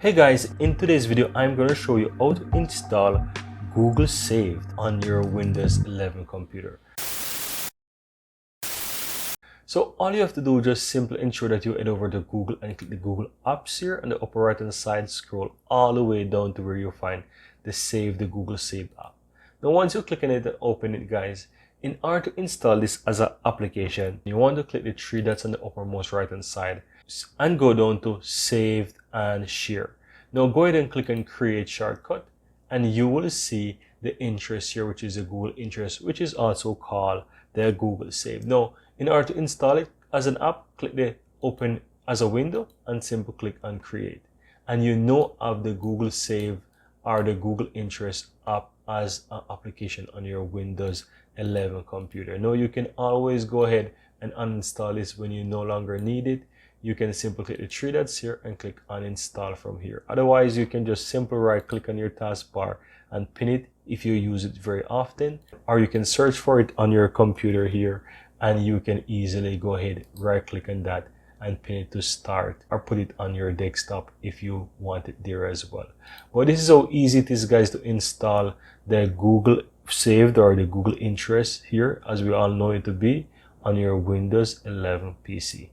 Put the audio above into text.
Hey guys, in today's video I'm going to show you how to install Google Saved on your Windows 11 computer. So all you have to do, just simply ensure that you head over to Google and click the Google Apps here on the upper right hand side. Scroll all the way down to where you'll find the Google Saved app. Now once you click on it and open it, guys, in order to install this as an application, you want to click the three dots on the uppermost right hand side and go down to Saved and Share. Now go ahead and click on Create Shortcut and you will see the interest here, which is a Google interest, which is also called the Google Save. Now in order to install it as an app, click the Open as a window and simply click on Create. And you now have the Google Save or the Google Interest app as an application on your Windows 11 computer. Now you can always go ahead and uninstall this when you no longer need it. You can simply click the three dots here and click uninstall from here. Otherwise, you can just simply right click on your taskbar and pin it if you use it very often, or you can search for it on your computer here and you can easily go ahead, right click on that and pin it to start, or put it on your desktop if you want it there as well. But this is how easy it is, guys, to install the Google Saved or the Google Interest here, as we all know it to be, on your Windows 11 PC.